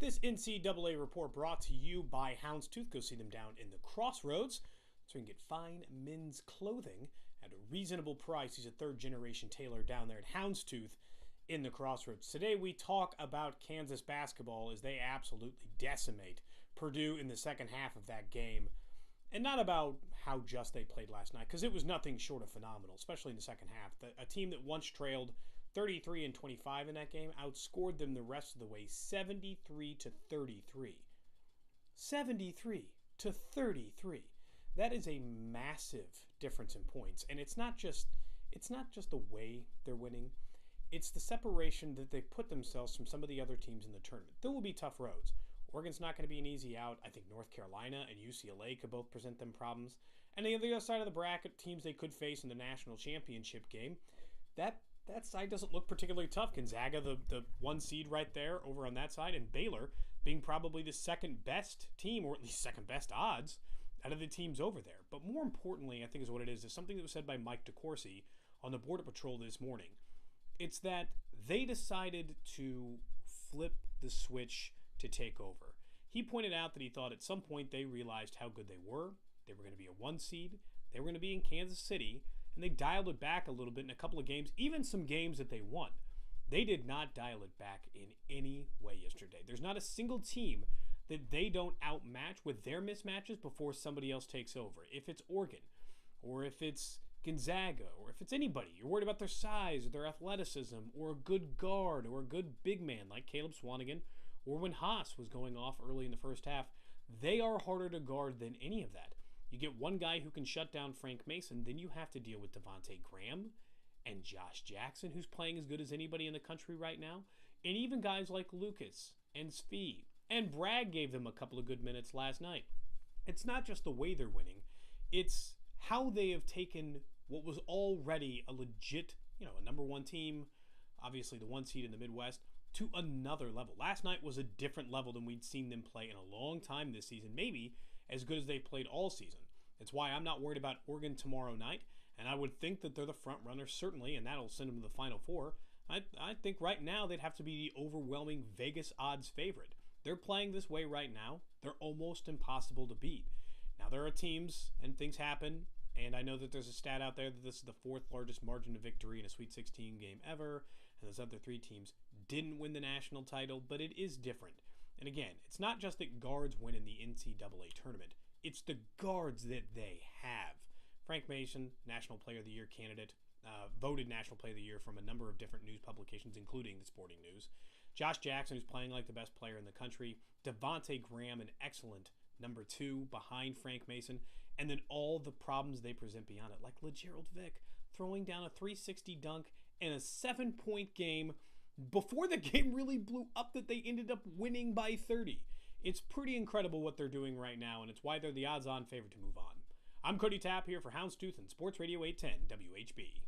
This NCAA report brought to you by Houndstooth. Go see them down in the Crossroads so you can get fine men's clothing at a reasonable price. He's a third-generation tailor down there at Houndstooth in the Crossroads. Today we talk about Kansas basketball as they absolutely decimate Purdue in the second half of that game. And not about how just they played last night, because it was nothing short of phenomenal, especially in the second half. A team that once trailed 33-25 in that game outscored them the rest of the way 73-33. 73-33. That is a massive difference in points. And it's not just the way they're winning. It's the separation that they've put themselves from some of the other teams in the tournament. There will be tough roads. Oregon's not going to be an easy out. I think North Carolina and UCLA could both present them problems. And the other side of the bracket, teams they could face in the national championship game, that side doesn't look particularly tough. Gonzaga, the one seed right there over on that side, and Baylor being probably the second best team, or at least second best odds, out of the teams over there. But more importantly, I think is what it is something that was said by Mike DeCourcy on the Border Patrol this morning. It's that they decided to flip the switch to take over. He pointed out that he thought at some point they realized how good they were. They were going to be a one seed. They were going to be in Kansas City. And they dialed it back a little bit in a couple of games, even some games that they won. They did not dial it back in any way yesterday. There's not a single team that they don't outmatch with their mismatches before somebody else takes over. If it's Oregon, or if it's Gonzaga, or if it's anybody, you're worried about their size, or their athleticism, or a good guard, or a good big man like Caleb Swanigan, or when Haas was going off early in the first half. They are harder to guard than any of that. You get one guy who can shut down Frank Mason, then you have to deal with Devontae Graham and Josh Jackson, who's playing as good as anybody in the country right now, and even guys like Lucas and Svi. And Bragg gave them a couple of good minutes last night. It's not just the way they're winning, it's how they have taken what was already a legit, a number one team, obviously the one seed in the Midwest, to another level. Last night was a different level than we'd seen them play in a long time this season, maybe as good as they played all season. That's why I'm not worried about Oregon tomorrow night, and I would think that they're the front runner, certainly, and that'll send them to the Final Four. I think right now they'd have to be the overwhelming Vegas odds favorite. They're playing this way right now. They're almost impossible to beat. Now, there are teams, and things happen, and I know that there's a stat out there that this is the fourth largest margin of victory in a Sweet 16 game ever, and those other three teams didn't win the national title, but it is different. And again, it's not just that guards win in the NCAA tournament. It's the guards that they have. Frank Mason, National Player of the Year candidate, voted National Player of the Year from a number of different news publications, including the Sporting News. Josh Jackson, who's playing like the best player in the country. Devontae Graham, an excellent number two behind Frank Mason. And then all the problems they present beyond it, like LeGerald Vick throwing down a 360 dunk and a 7-point game before the game really blew up that they ended up winning by 30. It's pretty incredible what they're doing right now, and it's why they're the odds-on favorite to move on. I'm Cody Tapp here for Houndstooth and Sports Radio 810 WHB.